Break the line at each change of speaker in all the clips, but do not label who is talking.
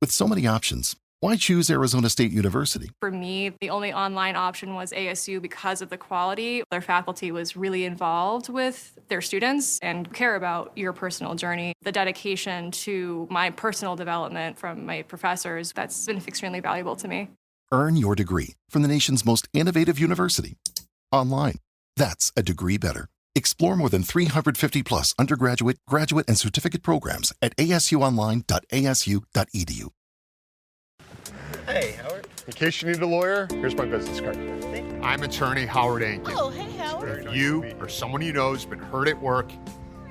With so many options, why choose Arizona State University?
For me, the only online option was ASU because of the quality. Their faculty was really involved with their students and care about your personal journey. The dedication to my personal development from my professors, that's been extremely valuable to me.
Earn your degree from the nation's most innovative university. Online. That's a degree better. Explore more than 350 plus undergraduate, graduate, and certificate programs at asuonline.asu.edu.
Hey, Howard.
In case you need a lawyer, here's my business card. I'm attorney Howard Ankin.
Oh, hey, Howard.
If you or someone you know has been hurt at work,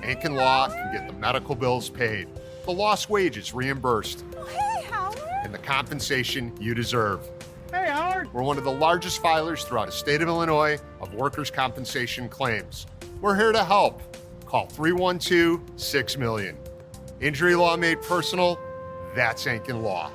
Ankin Law can get the medical bills paid, the lost wages reimbursed,
Oh, hey, Howard.
and the compensation you deserve.
Hey, Howard.
We're one of the largest filers throughout the state of Illinois of workers' compensation claims. We're here to help. Call 312-6-million. Injury law made personal, that's Ankin Law.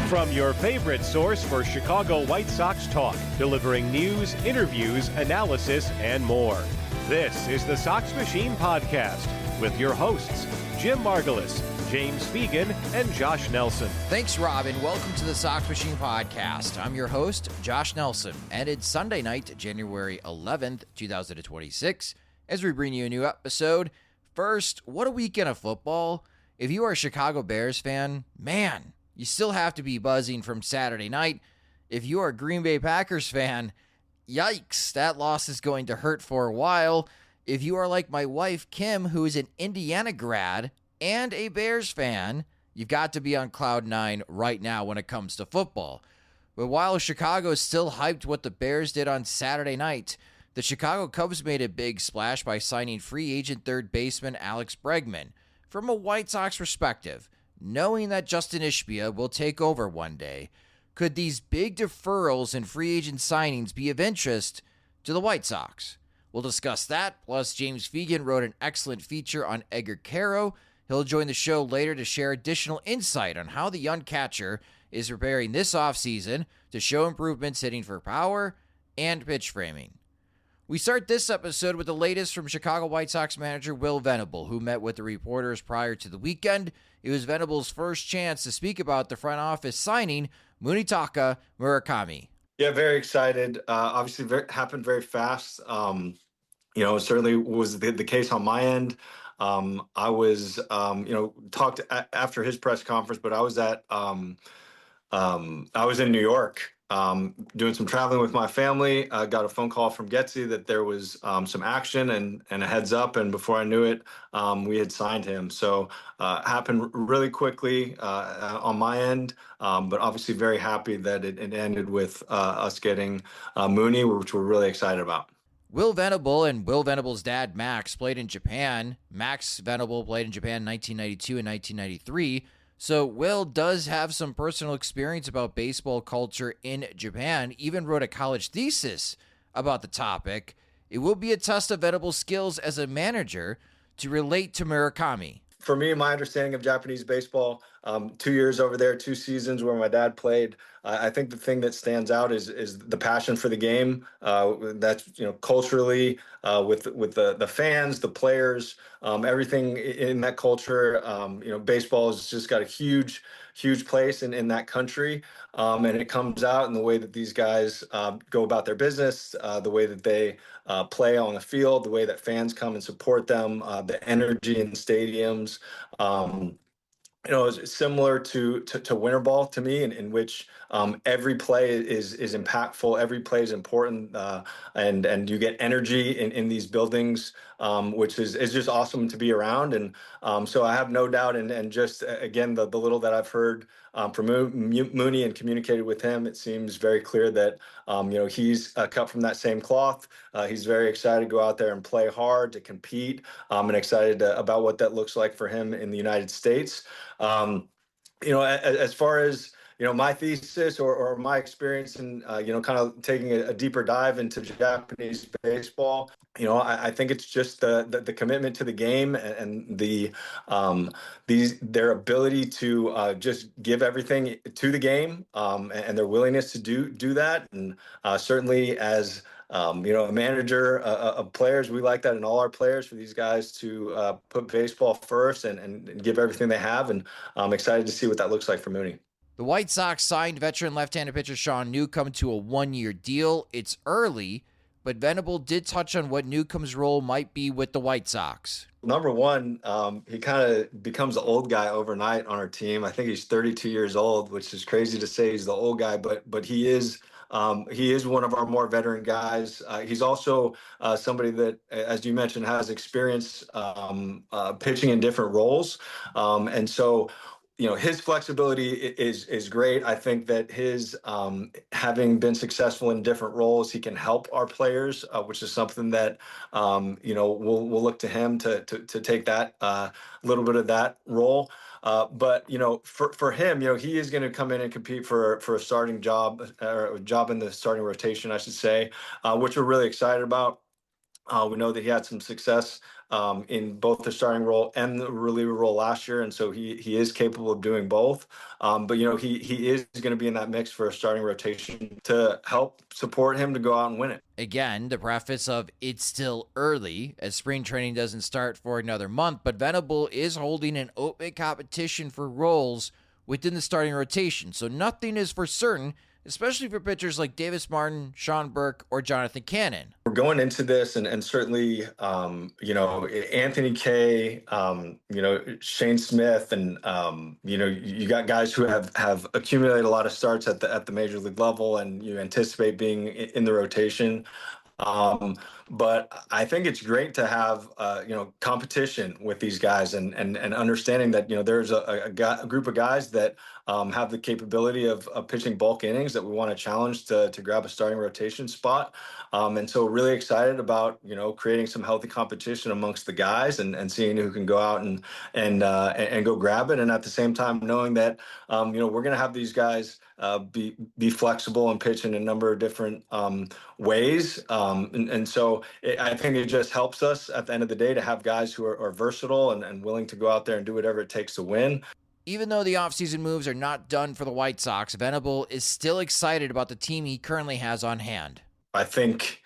From your favorite source for Chicago White Sox talk, delivering news, interviews, analysis, and more. This is the Sox Machine Podcast with your hosts, Jim Margulis, James Fegan, and Josh Nelson.
Thanks, Robin. Welcome to the Sox Machine Podcast. I'm your host, Josh Nelson, and it's Sunday night, January 11th, 2026, as we bring you a new episode. First, what a weekend of football. If you are a Chicago Bears fan, man, you still have to be buzzing from Saturday night. If you are a Green Bay Packers fan, yikes, that loss is going to hurt for a while. If you are like my wife, Kim, who is an Indiana grad and a Bears fan, you've got to be on cloud nine right now when it comes to football. But while Chicago is still hyped what the Bears did on Saturday night, the Chicago Cubs made a big splash by signing free agent third baseman Alex Bregman. From a White Sox perspective, knowing that Justin Ishbia will take over one day, could these big deferrals and free agent signings be of interest to the White Sox? We'll discuss that, plus James Fegan wrote an excellent feature on Edgar Quero. He'll join the show later to share additional insight on how the young catcher is preparing this offseason to show improvements hitting for power and pitch framing. We start this episode with the latest from Chicago White Sox manager Will Venable, who met with the reporters prior to the weekend. It was Venable's first chance to speak about the front office signing Munetaka Murakami.
Yeah, very excited. Obviously, happened very fast. Certainly was the case on my end. I was, talked after his press conference, but I was in New York. Doing some traveling with my family. Got a phone call from Getsy that there was some action and a heads up, and before I knew it, we had signed him. So happened really quickly on my end, but obviously very happy that it ended with us getting Mooney, which we're really excited about.
Will Venable and Will Venable's dad, Max, played in Japan. Max Venable played in Japan in 1992 and 1993. So Will does have some personal experience about baseball culture in Japan, even wrote a college thesis about the topic. It will be a test of Venable's skills as a manager to relate to Murakami.
For me, my understanding of Japanese baseball, 2 years over there, 2 seasons where my dad played, I think the thing that stands out is the passion for the game. That's culturally with the fans, the players, everything in that culture. Baseball has just got a huge place in that country, and it comes out in the way that these guys go about their business, the way that they play on the field, the way that fans come and support them, the energy in stadiums. It's similar to winter ball to me, in which every play is impactful, every play is important, and you get energy in these buildings, which is just awesome to be around. And so I have no doubt, and just again the little that I've heard from Mooney and communicated with him, it seems very clear that he's cut from that same cloth. He's very excited to go out there and play hard, to compete, and excited about what that looks like for him in the United States. As far as my thesis or my experience in, kind of taking a deeper dive into Japanese baseball, I think it's just the commitment to the game and their ability to just give everything to the game, and their willingness to do that. And certainly as a manager of players, we like that in all our players, for these guys to put baseball first and give everything they have. And I'm excited to see what that looks like for Mooney.
The White Sox signed veteran left-handed pitcher Sean Newcomb to a one-year deal. It's early, but Venable did touch on what Newcomb's role might be with the White Sox.
Number one, he kind of becomes the old guy overnight on our team. I think he's 32 years old, which is crazy to say he's the old guy, but he is one of our more veteran guys. He's also somebody that, as you mentioned, has experience pitching in different roles, and so his flexibility is great. I think that his having been successful in different roles, he can help our players, which is something that we'll look to him to take that little bit of that role. But for him, he is going to come in and compete for a starting job, or a job in the starting rotation, I should say, which we're really excited about. We know that he had some success in both the starting role and the reliever role last year, and so he is capable of doing both. But he is going to be in that mix for a starting rotation to help support him to go out and win it.
Again, the preface of it's still early, as spring training doesn't start for another month, but Venable is holding an open competition for roles within the starting rotation, so nothing is for certain, especially for pitchers like Davis Martin, Sean Burke, or Jonathan Cannon.
We're going into this, and certainly, Anthony Kay, Shane Smith, and you got guys who have accumulated a lot of starts at the major league level, and you anticipate being in the rotation. But I think it's great to have competition with these guys, and understanding that there's a group of guys that have the capability of pitching bulk innings that we want to challenge to grab a starting rotation spot. And so really excited about creating some healthy competition amongst the guys, and seeing who can go out and go grab it, and at the same time knowing that we're going to have these guys be flexible and pitch in a number of different ways. And so I think it just helps us at the end of the day to have guys who are versatile and willing to go out there and do whatever it takes to win.
Even though the offseason moves are not done for the White Sox, Venable is still excited about the team he currently has on hand.
I think,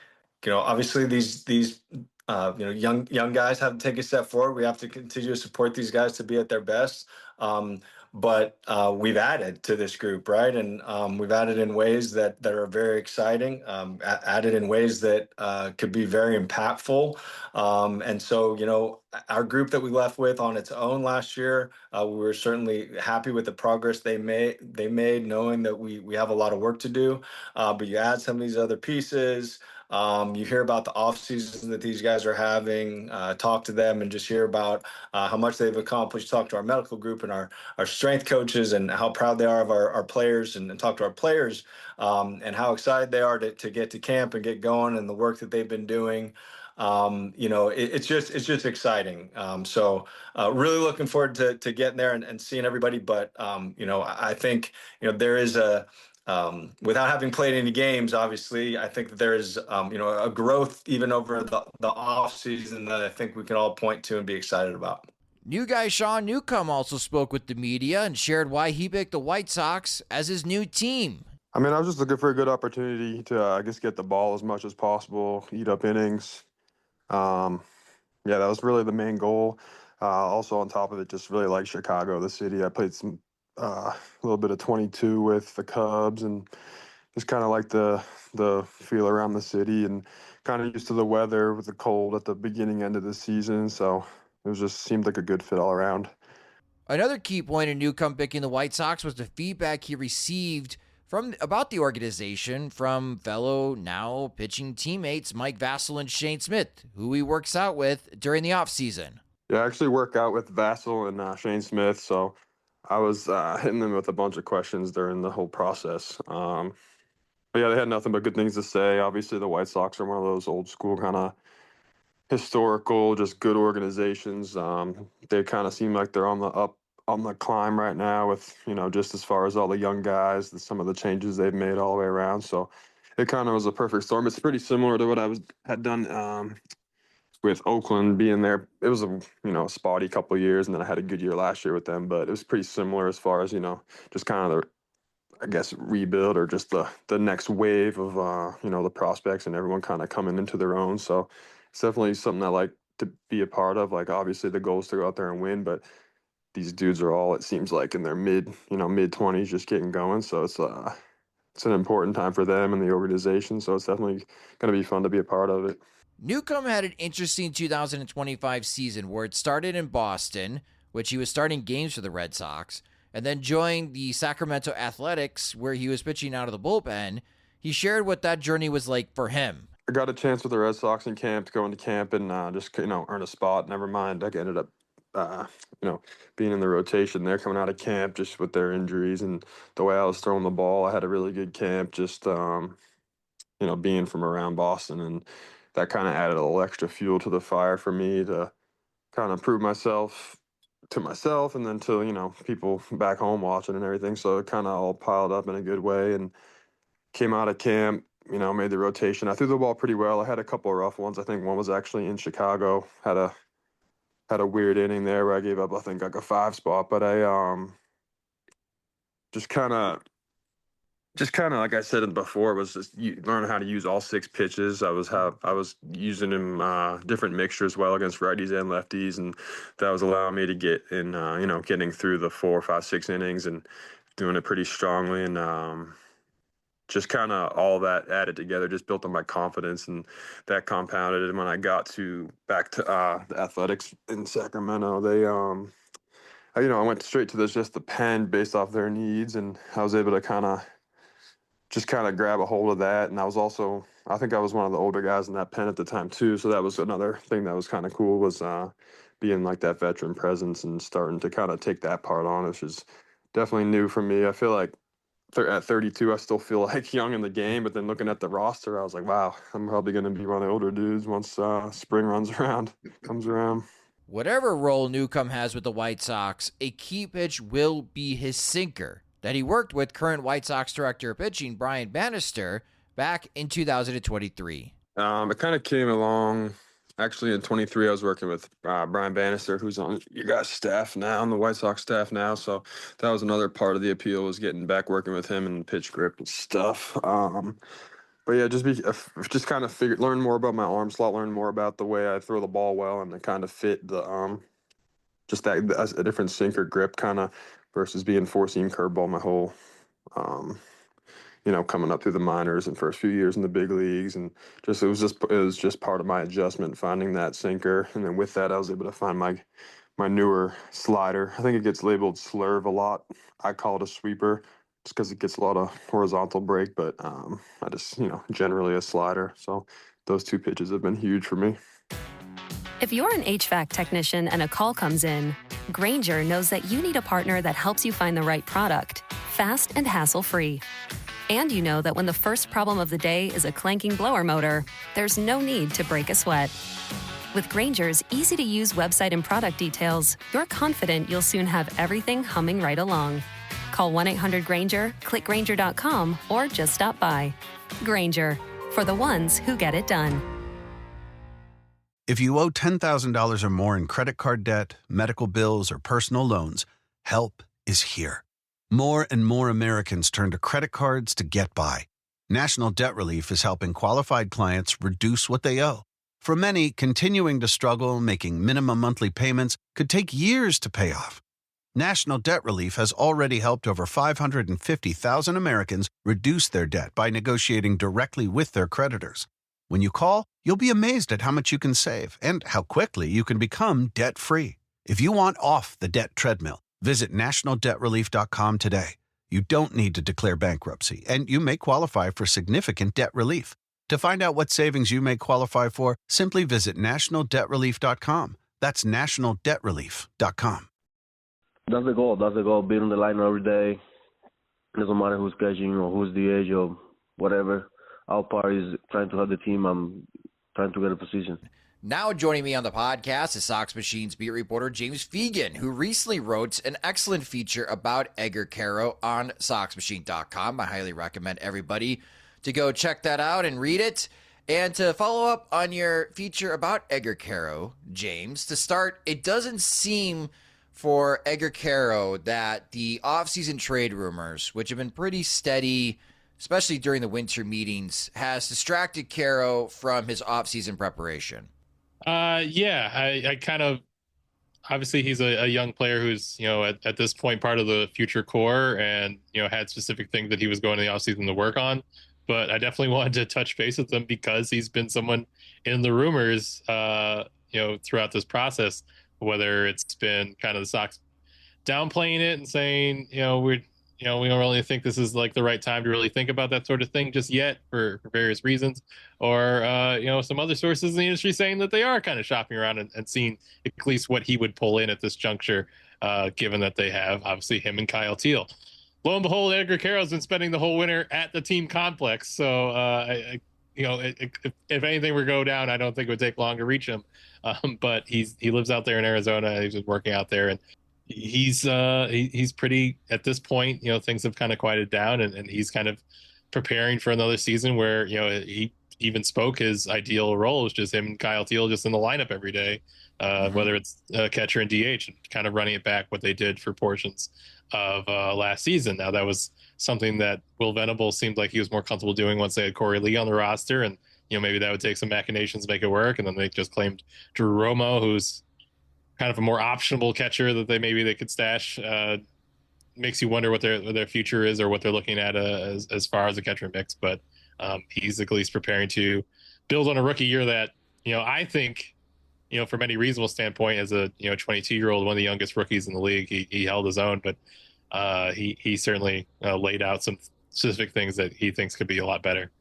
obviously these young guys have to take a step forward. We have to continue to support these guys to be at their best. But we've added to this group, right? And we've added in ways that are very exciting, added in ways that could be very impactful. And so, our group that we left with on its own last year, we were certainly happy with the progress they made, knowing that we have a lot of work to do. But you add some of these other pieces. You hear about the off seasons that these guys are having, talk to them and just hear about how much they've accomplished, talk to our medical group and our strength coaches and how proud they are of our players, and talk to our players and how excited they are to get to camp and get going, and the work that they've been doing. It's just exciting. So really looking forward to getting there and seeing everybody. But, I think, there is without having played any games, obviously, I think that there is, a growth even over the off season that I think we can all point to and be excited about.
New guy Sean Newcomb also spoke with the media and shared why he picked the White Sox as his new team.
I mean, I was just looking for a good opportunity to, get the ball as much as possible, eat up innings. That was really the main goal. Also on top of it, just really like Chicago, the city. I played some a little bit of 22 with the Cubs, and just kind of like the feel around the city, and kind of used to the weather with the cold at the beginning end of the season. So it just seemed like a good fit all around.
Another key point in Newcomb picking the White Sox was the feedback he received about the organization from fellow now pitching teammates Mike Vasil and Shane Smith, who he works out with during the offseason.
Yeah, I actually work out with Vasil and Shane Smith, so I was hitting them with a bunch of questions during the whole process. But yeah, they had nothing but good things to say. Obviously, the White Sox are one of those old school kind of historical, just good organizations. They kind of seem like they're on the on the climb right now with, just as far as all the young guys, some of the changes they've made all the way around. So it kind of was a perfect storm. It's pretty similar to what had done with Oakland being there. It was a spotty couple of years, and then I had a good year last year with them, but it was pretty similar as far as, just kind of rebuild or just the next wave of, the prospects and everyone kind of coming into their own. So it's definitely something I like to be a part of. Like, obviously the goal is to go out there and win, but these dudes are all, it seems like, in their mid 20s, just getting going. So it's an important time for them and the organization. So it's definitely going to be fun to be a part of it.
Newcomb had an interesting 2025 season where it started in Boston, which he was starting games for the Red Sox, and then joined the Sacramento Athletics, where he was pitching out of the bullpen. He shared what that journey was like for him.
I got a chance with the Red Sox in camp to go into camp and just, earn a spot. Never mind, I ended up, being in the rotation there coming out of camp just with their injuries and the way I was throwing the ball. I had a really good camp just, being from around Boston, and that kind of added a little extra fuel to the fire for me to kind of prove myself to myself and then to, people back home watching and everything. So it kind of all piled up in a good way and came out of camp, made the rotation. I threw the ball pretty well. I had a couple of rough ones. I think one was actually in Chicago. Had a weird inning there where I gave up, I think, like a 5 spot, but I just kind of like I said before, was just learn how to use all 6 pitches. I was using them different mixtures well against righties and lefties, and that was allowing me to get in, getting through the 4, 5, 6 innings and doing it pretty strongly, and just kind of all that added together just built on my confidence, and that compounded. And when I got back to the Athletics in Sacramento, they I went straight to the pen based off their needs, and I was able to kind of grab a hold of that. And I think I was one of the older guys in that pen at the time too. So that was another thing that was kind of cool, was being like that veteran presence and starting to kind of take that part on, which is definitely new for me. I feel like at 32, I still feel like young in the game, but then looking at the roster, I was like, wow, I'm probably going to be one of the older dudes once spring comes around.
Whatever role Newcomb has with the White Sox, a key pitch will be his sinker that he worked with current White Sox director of pitching Brian Bannister back in 2023.
It kind of came along. Actually, in 23, I was working with Brian Bannister, who's on your guys' staff now, on the White Sox staff now. So that was another part of the appeal, was getting back working with him and pitch grip and stuff. But yeah, just kind of learn more about my arm slot, learn more about the way I throw the ball well, and to kind of fit the just that a different sinker grip kind of versus being 4-seam curveball my whole coming up through the minors and first few years in the big leagues, and it was just part of my adjustment, finding that sinker. And then with that, I was able to find my newer slider. I think it gets labeled slurve a lot. I call it a sweeper just because it gets a lot of horizontal break, but I just, generally a slider. So those 2 pitches have been huge for me.
If you're an HVAC technician and a call comes in, Grainger knows that you need a partner that helps you find the right product, fast and hassle-free. And you know that when the first problem of the day is a clanking blower motor, there's no need to break a sweat. With Grainger's easy-to-use website and product details, you're confident you'll soon have everything humming right along. Call 1-800-GRAINGER, click Grainger.com, or just stop by. Grainger, for the ones who get it done.
If you owe $10,000 or more in credit card debt, medical bills, or personal loans, help is here. More and more Americans turn to credit cards to get by. National Debt Relief is helping qualified clients reduce what they owe. For many, continuing to struggle making minimum monthly payments could take years to pay off. National Debt Relief has already helped over 550,000 Americans reduce their debt by negotiating directly with their creditors. When you call, you'll be amazed at how much you can save and how quickly you can become debt-free. If you want off the debt treadmill, visit nationaldebtrelief.com today. You don't need to declare bankruptcy, and you may qualify for significant debt relief. To find out what savings you may qualify for, simply visit nationaldebtrelief.com. That's nationaldebtrelief.com.
That's the goal. That's the goal. Being on the line every day. Doesn't matter who's catching or who's the edge or whatever. Our part is trying to help the team. I'm trying to get a position.
Now joining me on the podcast is Sox Machine's beat reporter James Fegan, who recently wrote an excellent feature about Edgar Quero on SoxMachine.com. I highly recommend everybody to go check that out and read it. And to follow up on your feature about Edgar Quero, James, to start, it doesn't seem for Edgar Quero that the offseason trade rumors, which have been pretty steady, especially during the winter meetings, has distracted Quero from his offseason preparation.
I kind of, obviously he's a young player who's, at this point part of the future core and, had specific things that he was going to the offseason to work on. But I definitely wanted to touch base with him because he's been someone in the rumors, throughout this process, whether it's been kind of the Sox downplaying it and saying, we don't really think this is like the right time to really think about that sort of thing just yet for various reasons, or some other sources in the industry saying that they are kind of shopping around and seeing at least what he would pull in at this juncture, given that they have obviously him and Kyle Teal. Lo and behold, Edgar Quero has been spending the whole winter at the team complex. So, if anything were to go down, I don't think it would take long to reach him. But he lives out there in Arizona. He's been working out there, and he's pretty, at this point, things have kind of quieted down, and he's kind of preparing for another season where, he even spoke his ideal role is just him and Kyle Teal just in the lineup every day, whether it's catcher and DH, and kind of running it back what they did for portions of last season. Now, that was something that Will Venable seemed like he was more comfortable doing once they had Corey Lee on the roster, and maybe that would take some machinations to make it work. And then they just claimed Drew Romo, who's kind of a more optional catcher that they could stash. Makes you wonder what their future is or what they're looking at as far as a catcher mix. But he's at least preparing to build on a rookie year that, I think, from any reasonable standpoint, as a 22-year-old, one of the youngest rookies in the league, he held his own. But he certainly laid out some specific things that he thinks could be a lot better.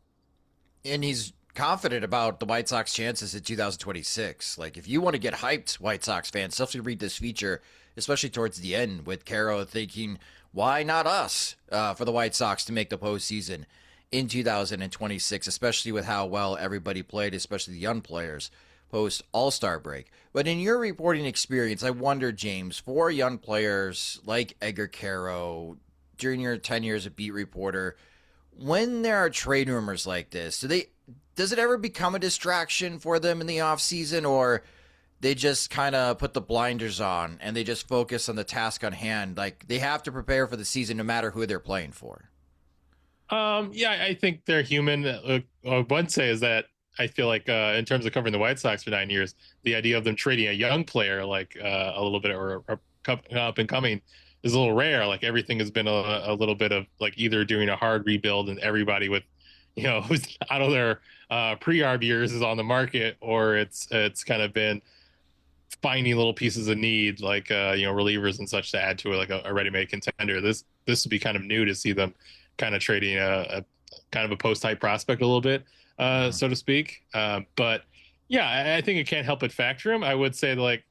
And he's confident about the White Sox chances in 2026. Like, if you want to get hyped, White Sox fans, definitely read this feature, especially towards the end, with Quero thinking, why not us, for the White Sox to make the postseason in 2026, especially with how well everybody played, especially the young players, post All-Star break. But in your reporting experience, I wonder, James, for young players like Edgar Quero, during your 10 years as a beat reporter, when there are trade rumors like this, does it ever become a distraction for them in the offseason, or they just kind of put the blinders on and they just focus on the task on hand? Like, they have to prepare for the season no matter who they're playing for.
I think they're human. What I would say is that I feel like in terms of covering the White Sox for 9 years, the idea of them trading a young player like a little bit or up and coming is a little rare. Like, everything has been a little bit of like either doing a hard rebuild and everybody with, who's out of their pre-arb years is on the market, or it's kind of been finding little pieces of need like relievers and such to add to it, like a ready-made contender. This would be kind of new to see them kind of trading a kind of a post-type prospect a little bit, so to speak. But yeah, I think it can't help but factor him. I would say, like,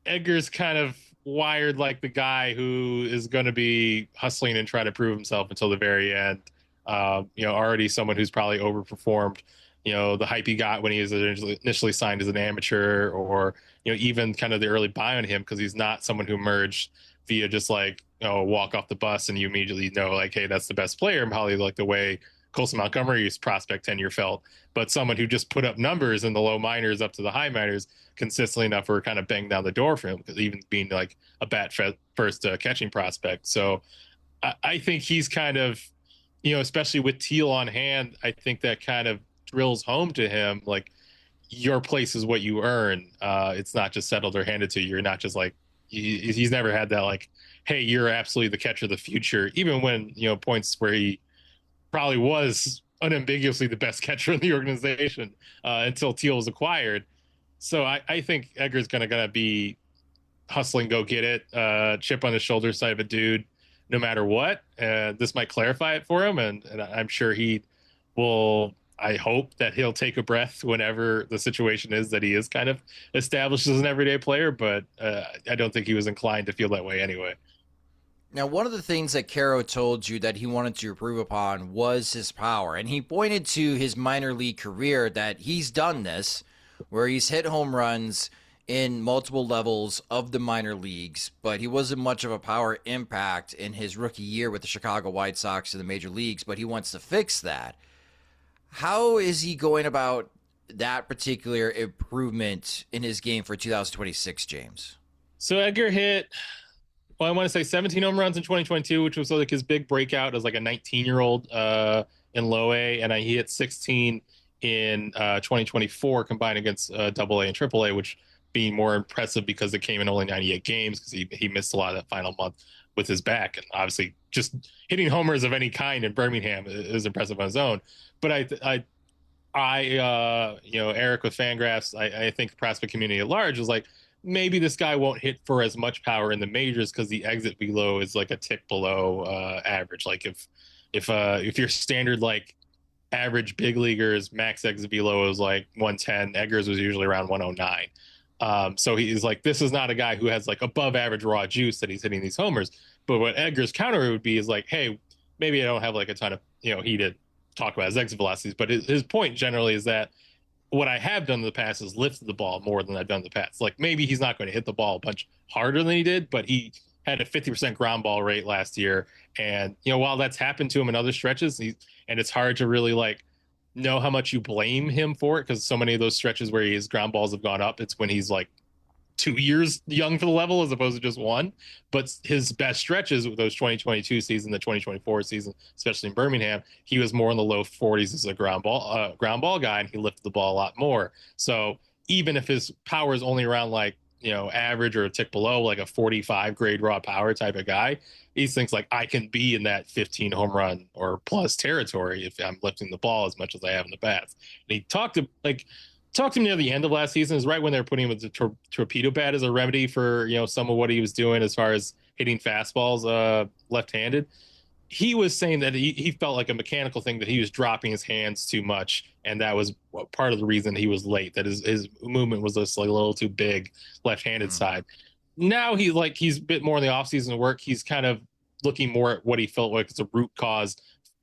Edgar's kind of wired like the guy who is going to be hustling and try to prove himself until the very end. Already someone who's probably overperformed, the hype he got when he was initially signed as an amateur, or, even kind of the early buy on him, because he's not someone who emerged via just like, walk off the bus and you immediately know, like, hey, that's the best player, and probably like the way Colson Montgomery's prospect tenure felt, but someone who just put up numbers in the low minors up to the high minors consistently enough for kind of bang down the door for him, because even being like a bat first catching prospect. So I think he's kind of, especially with Teal on hand, I think that kind of drills home to him, like, your place is what you earn. It's not just settled or handed to you. You're not just like, he's never had that, like, hey, you're absolutely the catcher of the future, even when, points where he probably was unambiguously the best catcher in the organization until Teal was acquired. So I think Edgar's gonna be hustling, go get it, chip on the shoulder side of a dude, no matter what. This might clarify it for him, and I'm sure he will. I hope that he'll take a breath whenever the situation is that he is kind of established as an everyday player, but I don't think he was inclined to feel that way anyway.
Now, one of the things that Quero told you that he wanted to improve upon was his power, and he pointed to his minor league career that he's done this where he's hit home runs in multiple levels of the minor leagues, but he wasn't much of a power impact in his rookie year with the Chicago White Sox in the major leagues, but he wants to fix that. How is he going about that particular improvement in his game for 2026, James?
So Edgar hit, I want to say 17 home runs in 2022, which was like his big breakout as like a 19-year-old in low A, and he hit 16 in 2024 combined against double A and triple A, which being more impressive because it came in only 98 games because he missed a lot of that final month with his back. And obviously just hitting homers of any kind in Birmingham is impressive on his own. But Eric with Fangraphs, I think the prospect community at large is like, maybe this guy won't hit for as much power in the majors because the exit below is like a tick below average. Like if your standard like average big leaguers max exit below is like 110, Edgar's was usually around 109. So he's like, this is not a guy who has like above average raw juice that he's hitting these homers. But what Edgar's counter would be is like, hey, maybe I don't have like a ton of heated talk about his exit velocities, but his point generally is that what I have done in the past is lifted the ball more than I've done in the past. Like maybe he's not going to hit the ball a bunch harder than he did, but he had a 50% ground ball rate last year. And, while that's happened to him in other stretches, and it's hard to really like know how much you blame him for it because so many of those stretches where his ground balls have gone up, it's when he's like 2 years young for the level as opposed to just one. But his best stretches with those 2022 season, the 2024 season, especially in Birmingham, he was more in the low 40s as a ground ball guy, and he lifted the ball a lot more. So even if his power is only around like average or a tick below, like a 45 grade raw power type of guy, he thinks like I can be in that 15 home run or plus territory if I'm lifting the ball as much as I have in the past. And he talked to him near the end of last season, is right when they were putting him with the torpedo bat as a remedy for some of what he was doing as far as hitting fastballs left-handed. He was saying that he felt like a mechanical thing, that he was dropping his hands too much, and that was part of the reason he was late, that his movement was just like a little too big left-handed side. Now he's a bit more in the offseason work. He's kind of looking more at what he felt like it's a root cause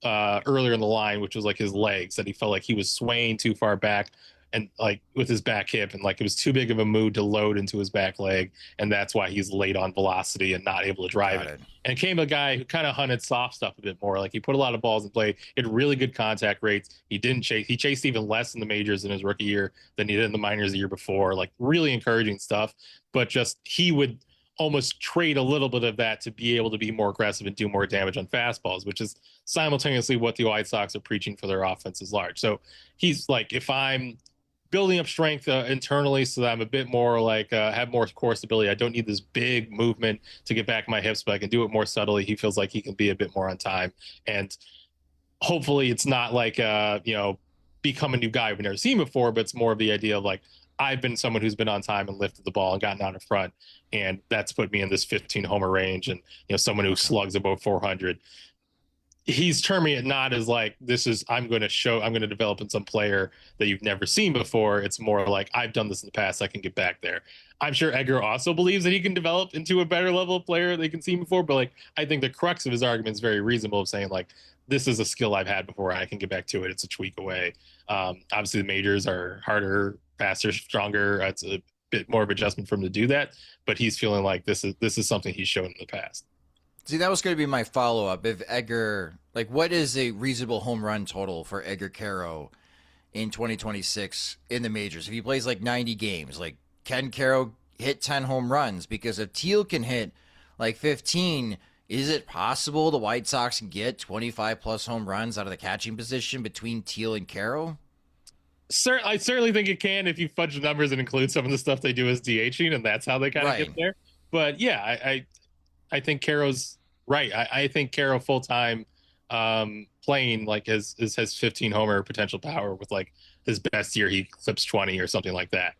earlier in the line, which was like his legs, that he felt like he was swaying too far back and like with his back hip, and like it was too big of a mood to load into his back leg, and that's why he's late on velocity and not able to drive it. And came a guy who kind of hunted soft stuff a bit more. Like he put a lot of balls in play, had really good contact rates. He chased even less in the majors in his rookie year than he did in the minors the year before. Like really encouraging stuff, but just he would almost trade a little bit of that to be able to be more aggressive and do more damage on fastballs, which is simultaneously what the White Sox are preaching for their offenses large. So he's like, if I'm building up strength internally so that I'm a bit more like have more core stability, I don't need this big movement to get back my hips, but I can do it more subtly. He feels like he can be a bit more on time, and hopefully it's not like become a new guy we've never seen before, but it's more of the idea of like, I've been someone who's been on time and lifted the ball and gotten out in front, and that's put me in this 15 homer range, and someone who slugs above 400. He's terming it not as like, I'm going to develop in some player that you've never seen before. It's more like, I've done this in the past, I can get back there. I'm sure Edgar also believes that he can develop into a better level of player they can see before, but like, I think the crux of his argument is very reasonable, of saying like, this is a skill I've had before, and I can get back to it. It's a tweak away. Obviously the majors are harder, faster, stronger. It's a bit more of adjustment for him to do that, but he's feeling like this is something he's shown in the past.
See, that was going to be my follow-up. If Edgar, like, what is a reasonable home run total for Edgar Quero in 2026 in the majors? If he plays like 90 games, like, can Quero hit 10 home runs? Because if Teal can hit like 15, is it possible the White Sox can get 25 plus home runs out of the catching position between Teal and Quero?
I certainly think it can if you fudge the numbers and include some of the stuff they do as DHing, and that's how they kind of get there. But yeah, I think Quero's right. I think Quero full time playing like has 15 homer potential power with like his best year he clips 20 or something like that.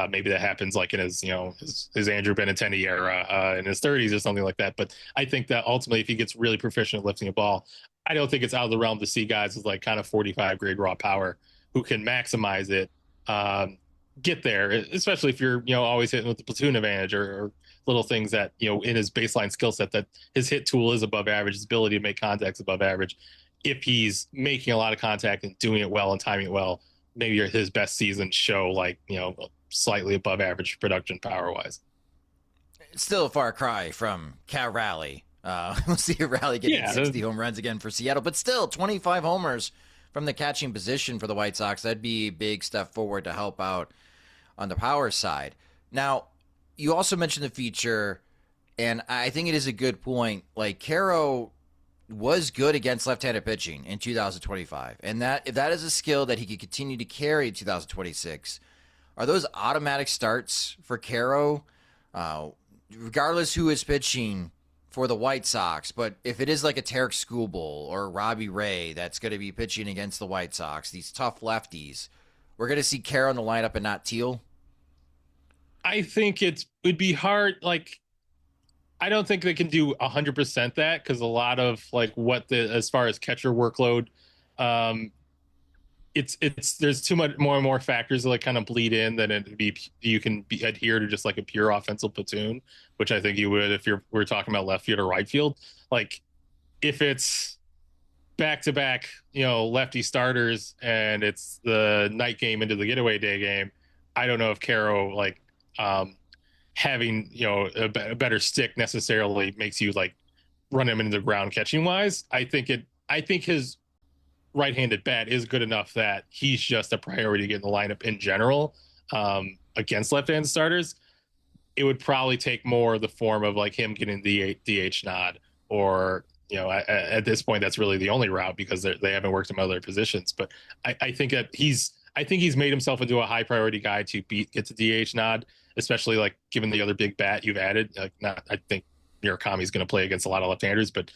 Maybe that happens like in his Andrew Benintendi era in his 30s or something like that. But I think that ultimately, if he gets really proficient at lifting a ball, I don't think it's out of the realm to see guys with like kind of 45 grade raw power who can maximize it, get there, especially if you're always hitting with the platoon advantage or little things that in his baseline skill set, that his hit tool is above average, his ability to make contacts above average. If he's making a lot of contact and doing it well and timing it well, maybe his best season show, like, slightly above average production power wise.
It's still a far cry from Cal Raleigh. We'll see Raleigh getting 60 home runs again for Seattle, but still 25 homers from the catching position for the White Sox. That'd be a big step forward to help out on the power side. Now, you also mentioned the feature, and I think it is a good point. Like, Quero was good against left-handed pitching in 2025, and that if that is a skill that he could continue to carry in 2026, are those automatic starts for Quero, regardless who is pitching for the White Sox? But if it is like a Tarik Skubal or Robbie Ray that's going to be pitching against the White Sox, these tough lefties, we're going to see Quero in the lineup and not Teal?
I think it'd be hard. Like, I don't think they can do 100% that, because a lot of like as far as catcher workload, there's too much more and more factors that like kind of bleed in than you can adhere to just like a pure offensive platoon, which I think you would if we're talking about left field or right field. Like, if it's back-to-back, lefty starters and it's the night game into the getaway day game, I don't know if Quero like having a better stick necessarily makes you like run him into the ground catching wise. I think his right-handed bat is good enough that he's just a priority to get in the lineup in general against left-handed starters. It would probably take more the form of like him getting the DH nod, or at this point that's really the only route, because they haven't worked him other positions. But I think that he's made himself into a high priority guy to get the DH nod, especially like given the other big bat you've added. I think Murakami's going to play against a lot of left-handers, but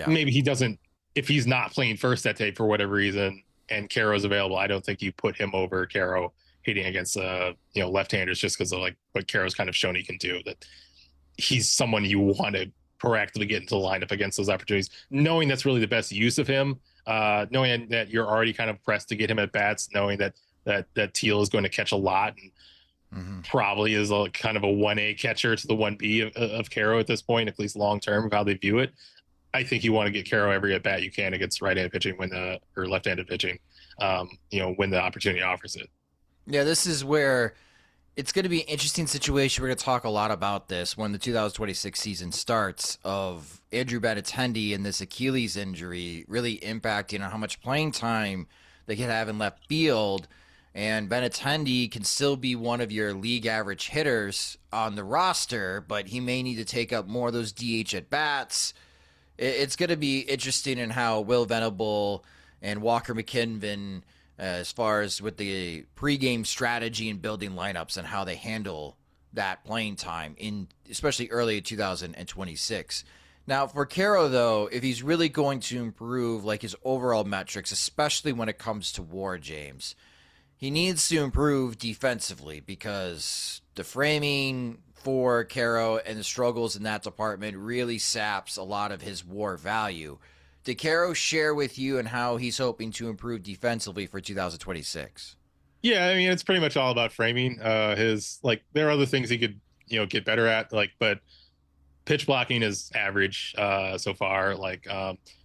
maybe he doesn't. If he's not playing first that day for whatever reason and Quero's available, I don't think you put him over Quero hitting against left-handers, just because of like what Quero's kind of shown he can do. That he's someone you want to proactively get into the lineup against those opportunities, knowing that's really the best use of him, knowing that you're already kind of pressed to get him at bats, knowing that Teal is going to catch a lot and probably is a kind of a 1A catcher to the 1B of Quero at this point, at least long-term of how they view it. I think you want to get Quero every at bat you can against right-handed pitching or left-handed pitching, when the opportunity offers it.
Yeah, this is where it's going to be an interesting situation. We're going to talk a lot about this when the 2026 season starts, of Andrew Benintendi and this Achilles injury really impacting on how much playing time they can have in left field. And Benintendi can still be one of your league average hitters on the roster, but he may need to take up more of those DH at bats. It's going to be interesting in how Will Venable and Walker McKinven, as far as with the pregame strategy and building lineups and how they handle that playing time, especially early in 2026. Now, for Quero, though, if he's really going to improve like his overall metrics, especially when it comes to WAR, James, he needs to improve defensively, because the framing for Quero and the struggles in that department really saps a lot of his WAR value. Did Quero share with you and how he's hoping to improve defensively for 2026?
Yeah, I mean, it's pretty much all about framing. There are other things he could, get better at, but pitch blocking is average so far.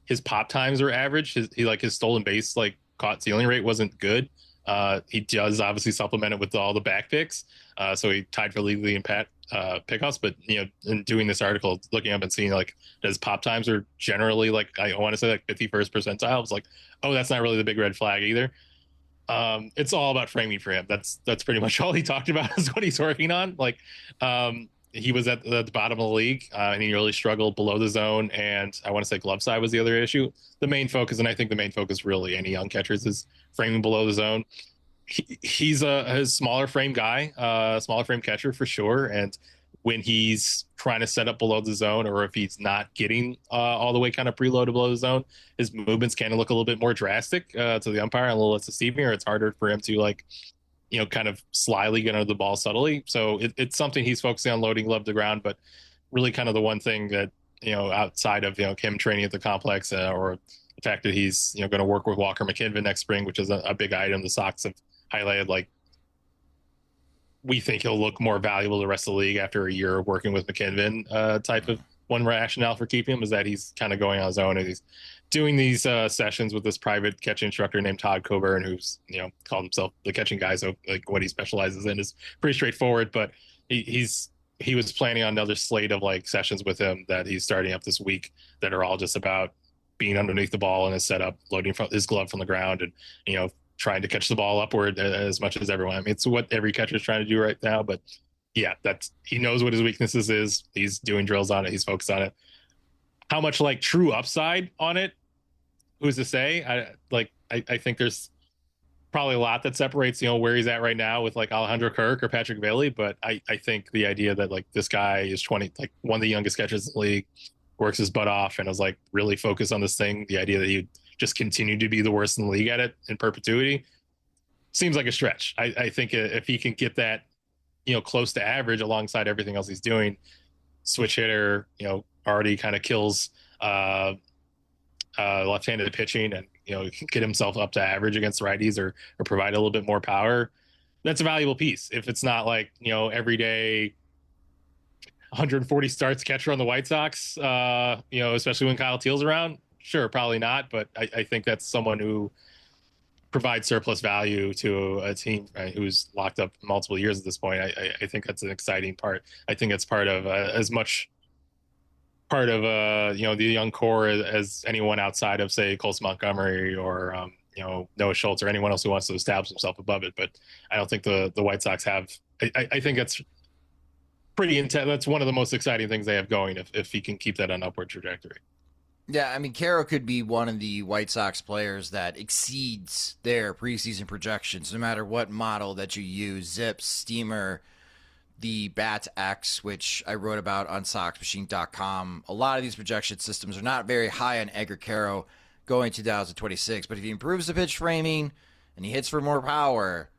His pop times are average. His stolen base, caught stealing rate wasn't good. He does obviously supplement it with all the back picks. So he tied for league lead in pickoffs, but in doing this article, looking up and seeing his pop times are generally I want to say 51st percentile. It's oh, that's not really the big red flag either. It's all about framing for him. That's pretty much all he talked about is what he's working on. He was at the bottom of the league, and he really struggled below the zone. And I want to say glove side was the other issue. The main focus, and I think the main focus really any young catchers, is framing below the zone. He's a smaller frame guy, smaller frame catcher for sure. And when he's trying to set up below the zone, or if he's not getting all the way kind of preloaded below the zone, his movements kind of look a little bit more drastic to the umpire, and a little less deceiving, or it's harder for him to kind of slyly get under the ball subtly. So it's something he's focusing on, loading glove to ground, but really kind of the one thing that, outside of, him training at the complex or the fact that he's, going to work with Walker McKinven next spring, which is a big item the Sox have highlighted. We think he'll look more valuable to the rest of the league after a year of working with McKinven type of one rationale for keeping him is that he's kind of going on his own, and he's doing these sessions with this private catching instructor named Todd Coburn, who's called himself the catching guy. So like what he specializes in is pretty straightforward, but he was planning on another slate of like sessions with him that he's starting up this week that are all just about being underneath the ball in his setup, loading from his glove from the ground, and trying to catch the ball upward as much as everyone. I mean, it's what every catcher is trying to do right now. But yeah, he knows what his weaknesses is. He's doing drills on it. He's focused on it. How much like true upside on it? Who's to say? I think there's probably a lot that separates where he's at right now with like Alejandro Kirk or Patrick Bailey. But I think the idea that like this guy is 20, like one of the youngest catchers in the league, works his butt off and is like really focused on this thing. The idea that he just continue to be the worst in the league at it in perpetuity seems like a stretch. I think if he can get that, close to average alongside everything else he's doing, switch hitter, already kind of kills left-handed pitching, and get himself up to average against righties or provide a little bit more power. That's a valuable piece. If it's not like every day 140 starts catcher on the White Sox, especially when Kyle Teal's around, sure, probably not. But I think that's someone who provides surplus value to a team who's locked up multiple years at this point. I think that's an exciting part. I think it's part of as much part of the young core as anyone outside of say Colson Montgomery or Noah Schultz or anyone else who wants to establish himself above it. But I don't think the White Sox have. I think that's pretty intense. That's one of the most exciting things they have going if he can keep that on upward trajectory.
Yeah, I mean, Quero could be one of the White Sox players that exceeds their preseason projections, no matter what model that you use, Zips, Steamer, the Bat X, which I wrote about on SoxMachine.com. A lot of these projection systems are not very high on Edgar Quero going 2026, but if he improves the pitch framing and he hits for more power,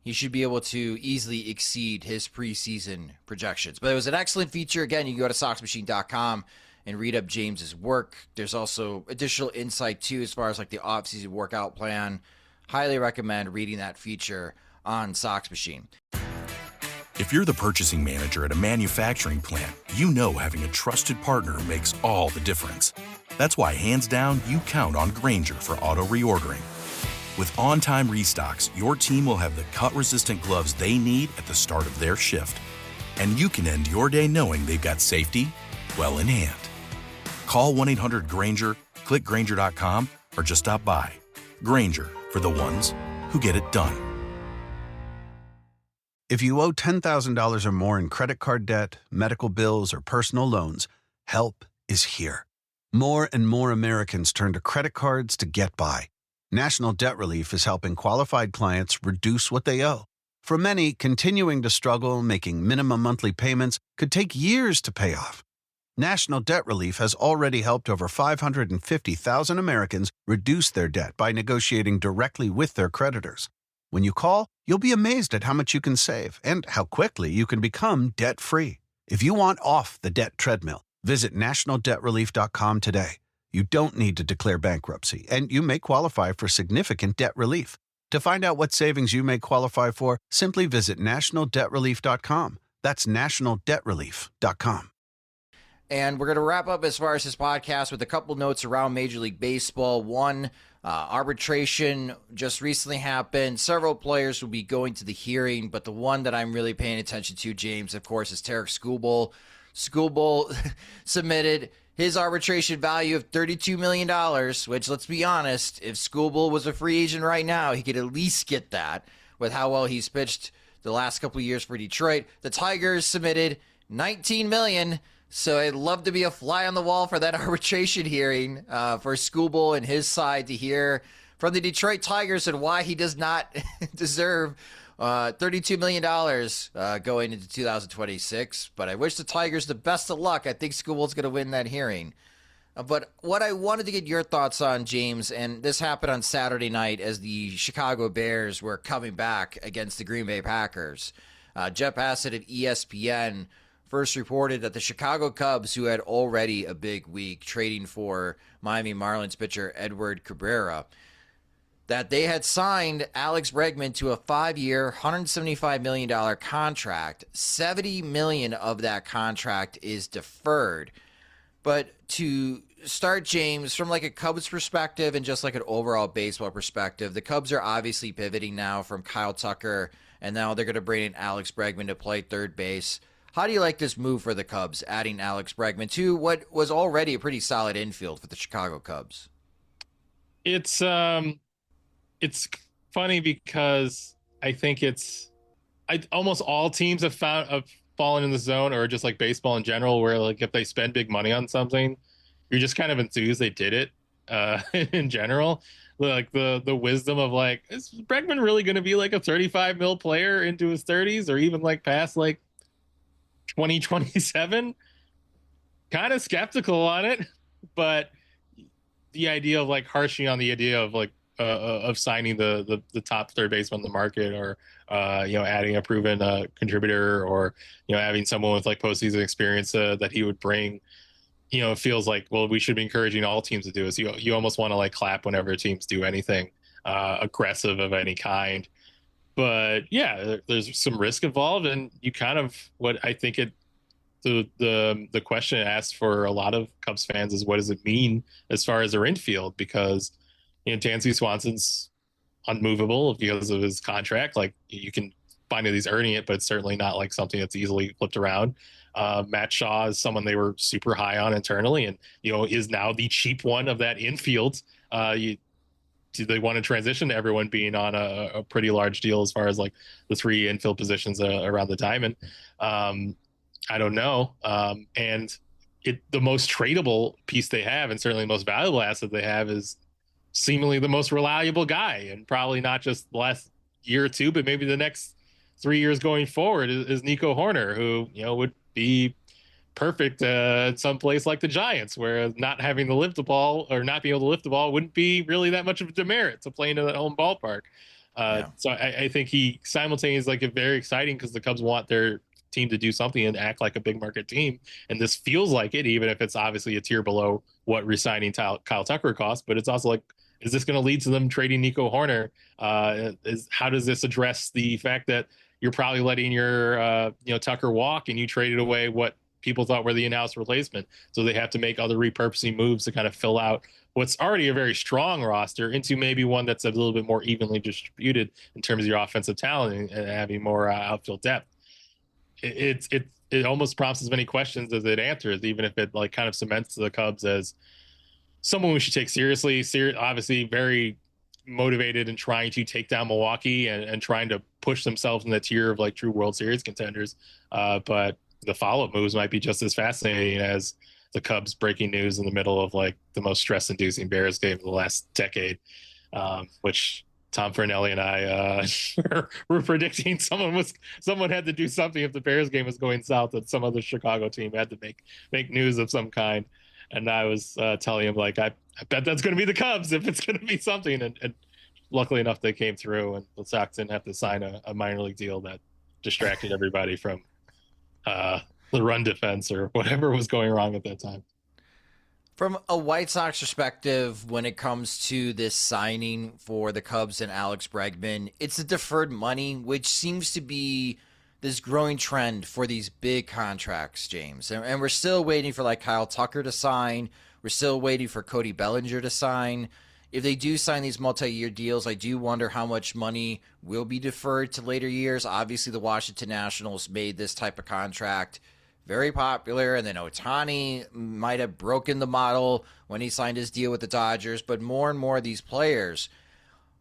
he should be able to easily exceed his preseason projections. But it was an excellent feature. Again, you can go to SoxMachine.com and read up James's work. There's also additional insight, too, as far as like the off-season workout plan. Highly recommend reading that feature on Sox Machine.
If you're the purchasing manager at a manufacturing plant, you know having a trusted partner makes all the difference. That's why, hands down, you count on Grainger for auto reordering. With on-time restocks, your team will have the cut-resistant gloves they need at the start of their shift. And you can end your day knowing they've got safety well in hand. Call 1-800-GRAINGER, click Grainger.com, or just stop by. Grainger, for the ones who get it done.
If you owe $10,000 or more in credit card debt, medical bills, or personal loans, help is here. More and more Americans turn to credit cards to get by. National Debt Relief is helping qualified clients reduce what they owe. For many, continuing to struggle making minimum monthly payments could take years to pay off. National Debt Relief has already helped over 550,000 Americans reduce their debt by negotiating directly with their creditors. When you call, you'll be amazed at how much you can save and how quickly you can become debt-free. If you want off the debt treadmill, visit nationaldebtrelief.com today. You don't need to declare bankruptcy, and you may qualify for significant debt relief. To find out what savings you may qualify for, simply visit nationaldebtrelief.com. That's nationaldebtrelief.com.
And we're going to wrap up as far as this podcast with a couple notes around Major League Baseball. One, arbitration just recently happened. Several players will be going to the hearing, but the one that I'm really paying attention to, James, of course, is Tarik Skubal. Skubal submitted his arbitration value of $32 million, which, let's be honest, if Skubal was a free agent right now, he could at least get that with how well he's pitched the last couple of years for Detroit. The Tigers submitted $19 million. So I'd love to be a fly on the wall for that arbitration hearing for Skubal and his side to hear from the Detroit Tigers and why he does not deserve $32 million going into 2026. But I wish the Tigers the best of luck. I think Skubal's going to win that hearing. But what I wanted to get your thoughts on, James, and this happened on Saturday night as the Chicago Bears were coming back against the Green Bay Packers. Jeff Bassett of ESPN first reported that the Chicago Cubs, who had already a big week trading for Miami Marlins pitcher Edgar Quero, that they had signed Alex Bregman to a 5-year, $175 million contract. $70 million of that contract is deferred. But to start, James, from like a Cubs perspective and just like an overall baseball perspective, the Cubs are obviously pivoting now from Kyle Tucker, and now they're going to bring in Alex Bregman to play third base. How do you like this move for the Cubs, adding Alex Bregman to what was already a pretty solid infield for the Chicago Cubs?
It's funny because I think almost all teams have fallen in the zone, or just like baseball in general, where like if they spend big money on something, you're just kind of enthused they did it. In general, like the wisdom of like, is Bregman really going to be like a 35 mil player into his 30s, or even like past like 2027? Kind of skeptical on it, but the idea of like harshing on the idea of like of signing the top third baseman on the market, or adding a proven contributor, or having someone with like postseason experience that he would bring, it feels like, well, we should be encouraging all teams to do this. You almost want to like clap whenever teams do anything aggressive of any kind. But yeah, there's some risk involved, and you kind of, what I think the question asked for a lot of Cubs fans is, what does it mean as far as their infield? Because Dansby Swanson's unmovable because of his contract. Like, you can find that he's earning it, but it's certainly not like something that's easily flipped around. Matt Shaw is someone they were super high on internally, and is now the cheap one of that infield. Do they want to transition to everyone being on a pretty large deal as far as like the three infield positions around the diamond? I don't know. And the most tradable piece they have, and certainly the most valuable asset they have, is seemingly the most reliable guy, and probably not just the last year or two, but maybe the next 3 years going forward, is Nico Horner, who would be perfect at some place like the Giants, where not having to lift the ball, or not being able to lift the ball, wouldn't be really that much of a demerit to play into that home ballpark. So I think he simultaneously like very exciting, because the Cubs want their team to do something and act like a big market team, and this feels like it, even if it's obviously a tier below what resigning Kyle Tucker costs. But it's also like, is this going to lead to them trading Nico Horner? How does this address the fact that you're probably letting your Tucker walk, and you traded away what people thought were the announced replacement, so they have to make other repurposing moves to kind of fill out what's already a very strong roster into maybe one that's a little bit more evenly distributed in terms of your offensive talent, and having more outfield depth. It almost prompts as many questions as it answers, even if it like kind of cements the Cubs as someone we should take seriously. Obviously very motivated in trying to take down Milwaukee, and trying to push themselves in the tier of like true World Series contenders. But the follow-up moves might be just as fascinating as the Cubs breaking news in the middle of like the most stress-inducing Bears game of the last decade, which Tom Fernelli and I were predicting someone had to do something if the Bears game was going south, that some other Chicago team had to make news of some kind. And I was telling him, like, I bet that's going to be the Cubs if it's going to be something. And luckily enough, they came through, and the Sox didn't have to sign a minor league deal that distracted everybody from the run defense or whatever was going wrong at that time.
From a White Sox perspective, when it comes to this signing for the Cubs and Alex Bregman, it's the deferred money, which seems to be this growing trend for these big contracts, James. And we're still waiting for like Kyle Tucker to sign. We're still waiting for Cody Bellinger to sign. If they do sign these multi-year deals, I do wonder how much money will be deferred to later years. Obviously, the Washington Nationals made this type of contract very popular, and then Ohtani might have broken the model when he signed his deal with the Dodgers, but more and more of these players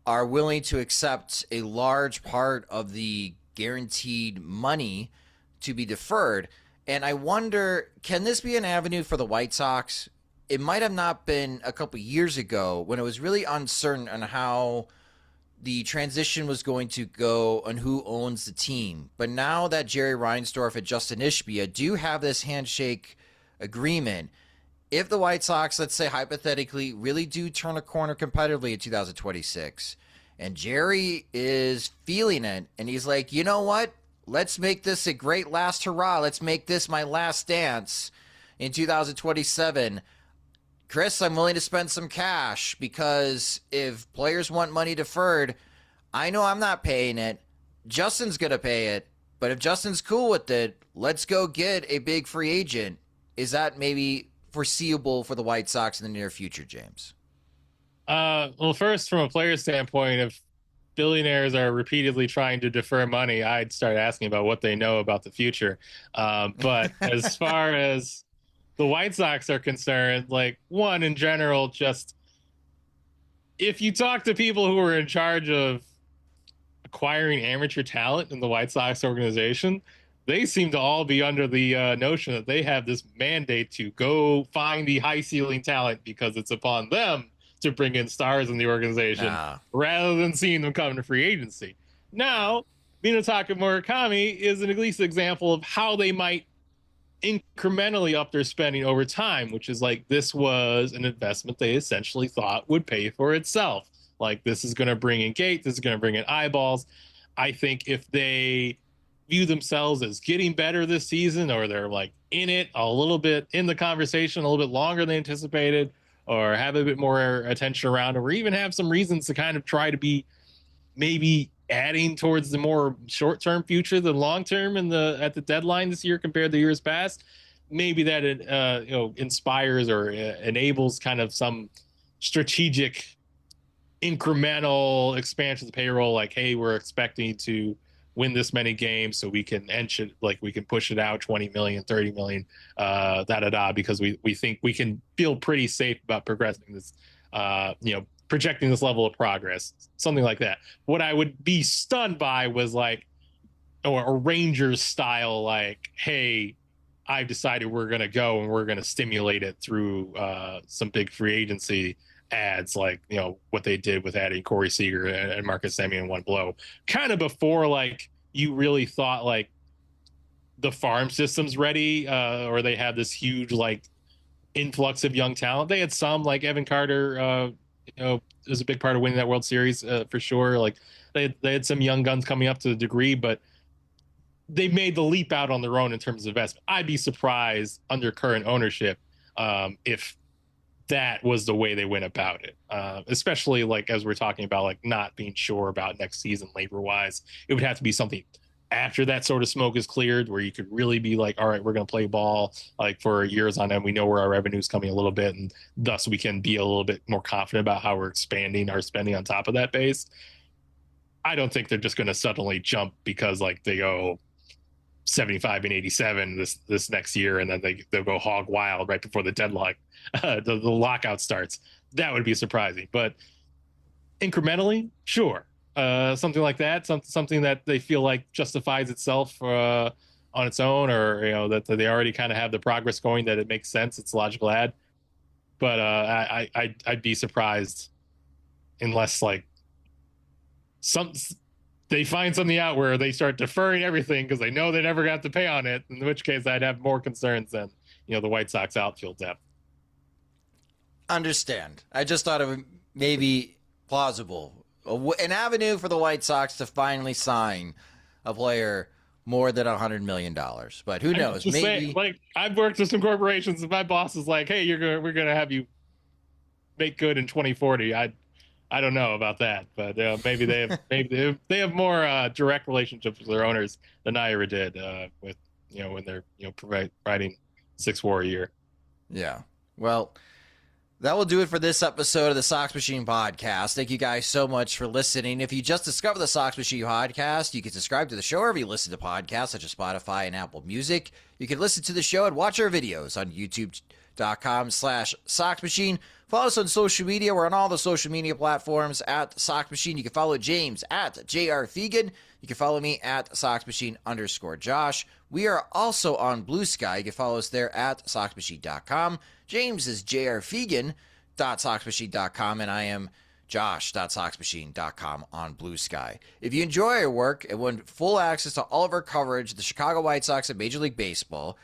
are willing to accept a large part of the guaranteed money to be deferred. And I wonder, can this be an avenue for the White Sox? It might have not been a couple years ago when it was really uncertain on how the transition was going to go and who owns the team. But now that Jerry Reinsdorf and Justin Ishbia do have this handshake agreement, if the White Sox, let's say hypothetically, really do turn a corner competitively in 2026, and Jerry is feeling it, and he's like, you know what? Let's make this a great last hurrah. Let's make this my last dance in 2027. Chris, I'm willing to spend some cash, because if players want money deferred, I know I'm not paying it. Justin's going to pay it. But if Justin's cool with it, let's go get a big free agent. Is that maybe foreseeable for the White Sox in the near future, James?
Well, first, from a player standpoint, if billionaires are repeatedly trying to defer money, I'd start asking about what they know about the future. But as far as the White Sox are concerned, like, one, in general, just if you talk to people who are in charge of acquiring amateur talent in the White Sox organization, they seem to all be under the notion that they have this mandate to go find the high ceiling talent because it's upon them to bring in stars in the organization rather than seeing them come to free agency. Now, Munetaka Murakami is at least an example of how they might incrementally up their spending over time, which is like, this was an investment they essentially thought would pay for itself. Like, this is going to bring in gate, this is going to bring in eyeballs. I think if they view themselves as getting better this season, or they're like in it a little bit, in the conversation a little bit longer than anticipated, or have a bit more attention around, or even have some reasons to kind of try to be maybe adding towards the more short-term future than long-term at the deadline this year compared to years past, maybe that inspires or enables kind of some strategic incremental expansion of the payroll. Like, hey, we're expecting to win this many games, so we can we can push it out 20 million, 30 million, because we think we can feel pretty safe about progressing this, projecting this level of progress, something like that. What I would be stunned by was like, or a Rangers style, like, hey, I've decided we're going to go and we're going to stimulate it through some big free agency ads, like, what they did with adding Corey Seager and Marcus Semien in one blow, kind of before like you really thought like the farm system's ready, or they have this huge like influx of young talent. They had some, like Evan Carter, was a big part of winning that World Series for sure. Like they had some young guns coming up to the degree, but they made the leap out on their own in terms of investment. I'd be surprised under current ownership if that was the way they went about it, especially like as we're talking about like not being sure about next season labor wise. It would have to be something after that sort of smoke is cleared, where you could really be like, all right, we're going to play ball like for years on end. We know where our revenue is coming a little bit, and thus we can be a little bit more confident about how we're expanding our spending on top of that base. I don't think they're just going to suddenly jump because like they go 75 and 87 this next year, and then they'll go hog wild right before the deadline, the lockout starts. That would be surprising, but incrementally, sure. Something like that, something that they feel like justifies itself on its own, or that they already kind of have the progress going, that it makes sense, it's a logical add. But I'd be surprised unless like they find something out where they start deferring everything because they know they never got to pay on it, in which case I'd have more concerns than the White Sox outfield depth.
Understand. I just thought it would maybe plausible, an avenue for the White Sox to finally sign a player more than $100 million. But who knows? Maybe
saying, like, I've worked with some corporations, and my boss is like, "Hey, we're gonna have you make good in 2040." I don't know about that, but maybe they have more direct relationships with their owners than I ever did with when they're providing 6 WAR a year.
Yeah. Well, that will do it for this episode of the Sox Machine Podcast. Thank you guys so much for listening. If you just discovered the Sox Machine Podcast, you can subscribe to the show wherever you listen to podcasts, such as Spotify and Apple Music. You can listen to the show and watch our videos on youtube.com/Sox Machine. Follow us on social media. We're on all the social media platforms at Sox Machine. You can follow James at JR Fegan. You can follow me at SoxMachine_Josh. We are also on Blue Sky. You can follow us there at SoxMachine.com. James is jrfegan.soxmachine.com, and I am josh.soxmachine.com on Blue Sky. If you enjoy our work and want full access to all of our coverage of the Chicago White Sox and Major League Baseball,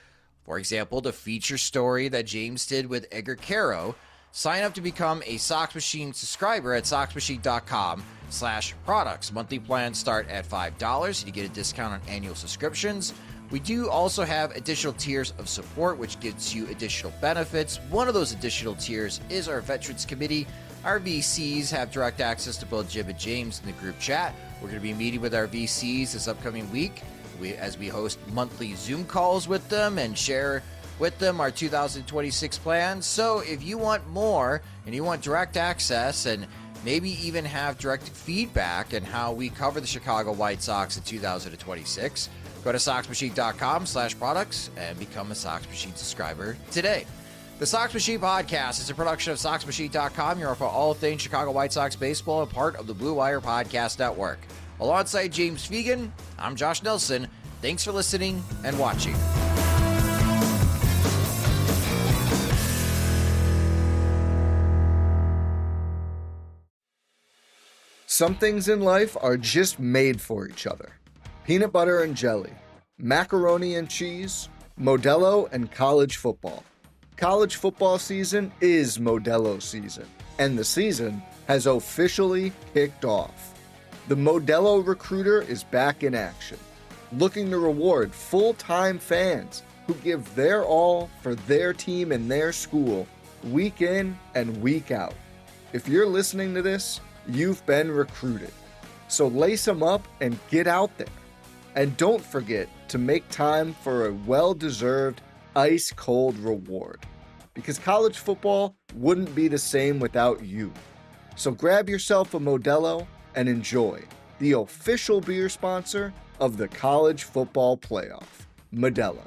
for example, the feature story that James did with Edgar Quero, sign up to become a Sox Machine subscriber at soxmachine.com/products. Monthly plans start at $5, and you get a discount on annual subscriptions. We do also have additional tiers of support, which gives you additional benefits. One of those additional tiers is our Veterans Committee. Our VCs have direct access to both Jim and James in the group chat. We're going to be meeting with our VCs this upcoming week as we host monthly Zoom calls with them and share With them are 2026 plans. So if you want more and you want direct access and maybe even have direct feedback on how we cover the Chicago White Sox in 2026, go to SoxMachine.com/products and become a Sox Machine subscriber today. The Sox Machine Podcast is a production of SoxMachine.com. You're for all things Chicago White Sox baseball and part of the Blue Wire Podcast Network. Alongside James Fegan, I'm Josh Nelson. Thanks for listening and watching.
Some things in life are just made for each other. Peanut butter and jelly, macaroni and cheese, Modelo and college football. College football season is Modelo season, and the season has officially kicked off. The Modelo Recruiter is back in action, looking to reward full-time fans who give their all for their team and their school week in and week out. If you're listening to this, you've been recruited. So lace them up and get out there. And don't forget to make time for a well-deserved ice-cold reward. Because college football wouldn't be the same without you. So grab yourself a Modelo and enjoy the official beer sponsor of the college football playoff, Modelo.